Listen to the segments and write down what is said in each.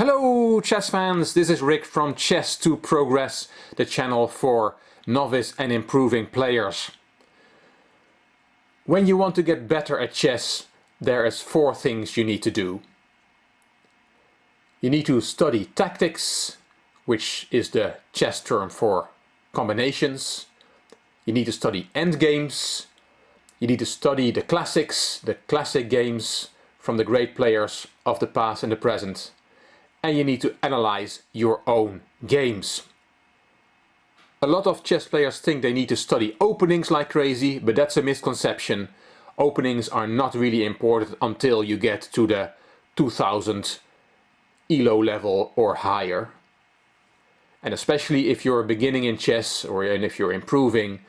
Hello chess fans, this is Rick from Chess to Progress, the channel for novice and improving players. When you want to get better at chess, there is 4 things you need to do. You need to study tactics, which is the chess term for combinations. You need to study endgames. You need to study the classics, the classic games from the great players of the past and the present. And you need to analyze your own games. A lot of chess players think they need to study openings like crazy, but that's a misconception. Openings are not really important until you get to the 2000 ELO level or higher. And especially if you're beginning in chess or if you're improving,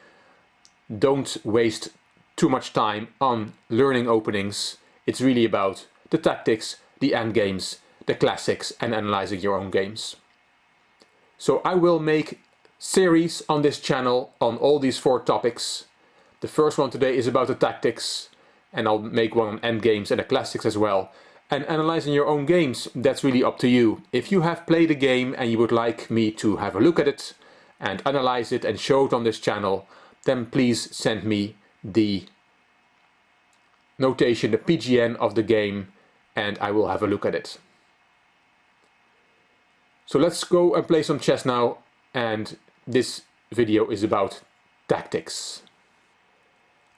don't waste too much time on learning openings. It's really about the tactics, the endgames, the classics, and analyzing your own games. So I will make series on this channel on all these 4 topics. The first one today is about the tactics, and I'll make one on endgames and the classics as well. And analyzing your own games, that's really up to you. If you have played a game and you would like me to have a look at it and analyze it and show it on this channel, then please send me the notation, the PGN of the game, and I will have a look at it. So let's go and play some chess now, and this video is about tactics.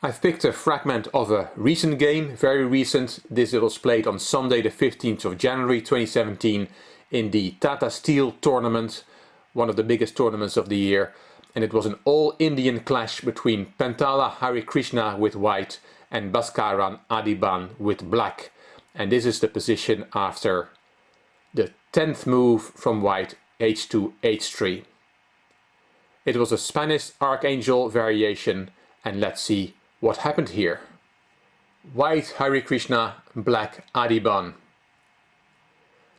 I've picked a fragment of a recent game, very recent. This was played on Sunday the 15th of January 2017 in the Tata Steel tournament, one of the biggest tournaments of the year, and it was an all-Indian clash between Pentala Harikrishna with white and Baskaran Adhiban with black. And this is the position after the 10th move from white, h2, h3. It was a Spanish Archangel variation, and let's see what happened here. White Harikrishna, black Adhiban.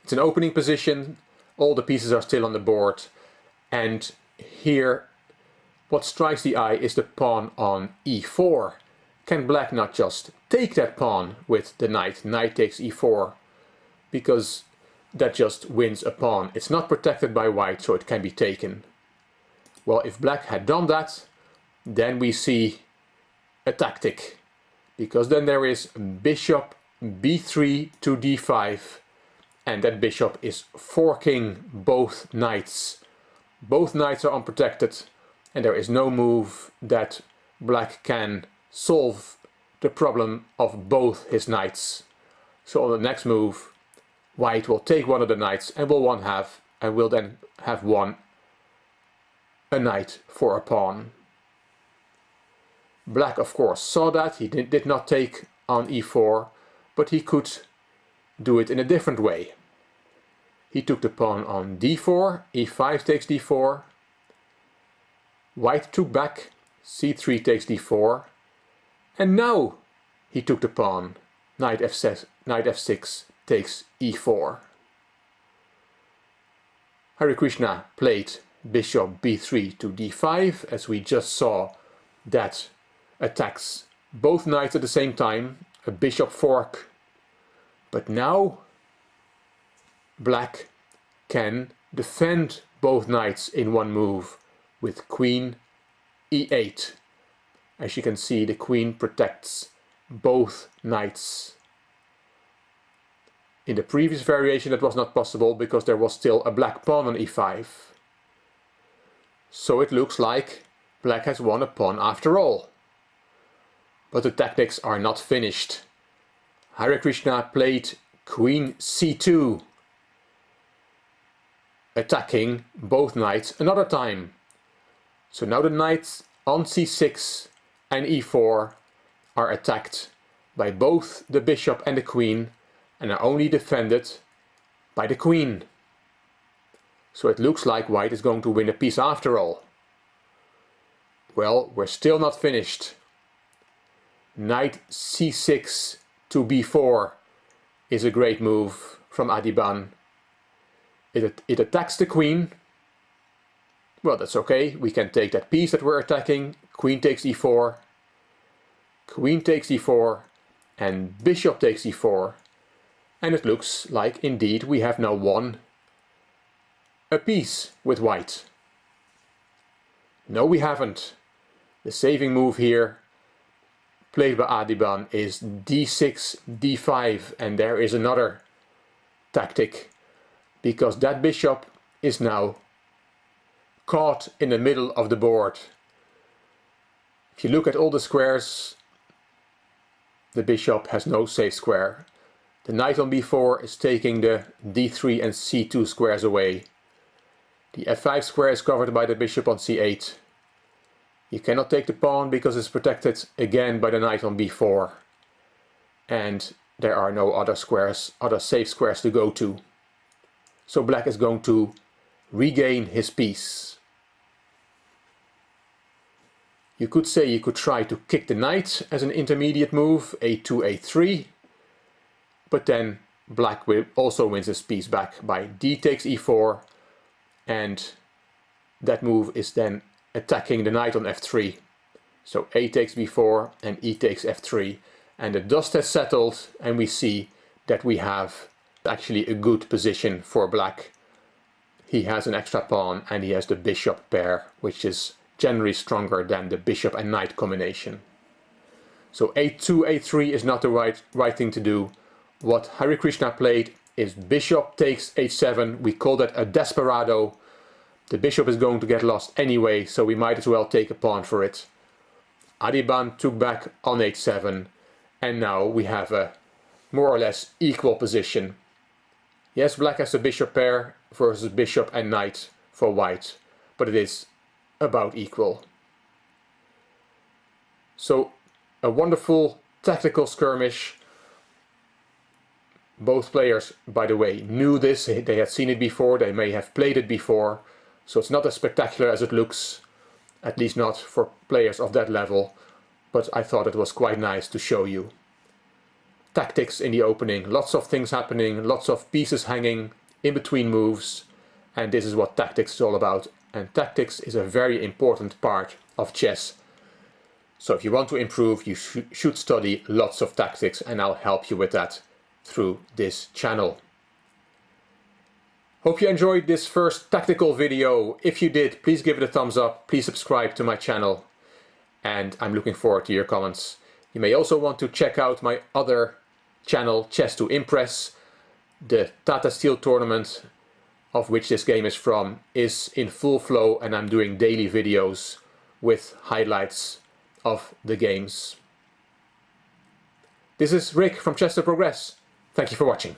It's an opening position, all the pieces are still on the board, and here what strikes the eye is the pawn on e4. Can black not just take that pawn with the knight? Knight takes e4, because that just wins a pawn. It's not protected by white, so it can be taken. Well, if black had done that, then we see a tactic, because then there is bishop b3 to d5, and that bishop is forking both knights. Both knights are unprotected, and there is no move that black can solve the problem of both his knights. So on the next move, white will take one of the knights and will then have won a knight for a pawn. Black of course saw that. He did not take on e4, but he could do it in a different way. He took the pawn on d4, e5 takes d4, white took back, c3 takes d4, and now he took the pawn, knight f6 takes e4. Harikrishna played bishop b3 to d5, as we just saw. That attacks both knights at the same time, a bishop fork. But now black can defend both knights in one move with queen e8. As you can see, the queen protects both knights. In the previous variation that was not possible because there was still a black pawn on e5. So it looks like black has won a pawn after all. But the tactics are not finished. Harikrishna played queen c2, attacking both knights another time. So now the knights on c6 and e4 are attacked by both the bishop and the queen, and are only defended by the queen. So it looks like white is going to win a piece after all. Well, we're still not finished. Knight c6 to b4 is a great move from Adhiban. It attacks the queen. Well, that's okay. We can take that piece that we're attacking. Queen takes e4. Queen takes e4. And bishop takes e4. And it looks like indeed we have now won a piece with white? No, we haven't. The saving move here, played by Adhiban, is d6, d5, and there is another tactic, because that bishop is now caught in the middle of the board. If you look at all the squares, the bishop has no safe square. The knight on b4 is taking the d3 and c2 squares away. The f5 square is covered by the bishop on c8. You cannot take the pawn because it's protected again by the knight on b4. And there are no other squares, other safe squares to go to. So black is going to regain his piece. You could say you could try to kick the knight as an intermediate move, a2, a3. But then black will also wins his piece back by d takes e4. And that move is then attacking the knight on f3. So a takes b4 and e takes f3. And the dust has settled and we see that we have actually a good position for black. He has an extra pawn and he has the bishop pair, which is generally stronger than the bishop and knight combination. So a2, a3 is not the right thing to do. What Harikrishna played is bishop takes h7. We call that a desperado. The bishop is going to get lost anyway, so we might as well take a pawn for it. Adhiban took back on h7, and now we have a more or less equal position. Yes, black has a bishop pair versus bishop and knight for white, but it is about equal. So a wonderful tactical skirmish. Both players, by the way, knew this, they had seen it before, they may have played it before, so it's not as spectacular as it looks, at least not for players of that level, but I thought it was quite nice to show you. Tactics in the opening, lots of things happening, lots of pieces hanging in between moves, and this is what tactics is all about. And tactics is a very important part of chess. So if you want to improve, you should study lots of tactics, and I'll help you with that through this channel. Hope you enjoyed this first tactical video. If you did, please give it a thumbs up, please subscribe to my channel, and I'm looking forward to your comments. You may also want to check out my other channel, Chess to Impress. The Tata Steel tournament, of which this game is from, is in full flow, and I'm doing daily videos with highlights of the games. This is Rick from Chess to Progress. Thank you for watching.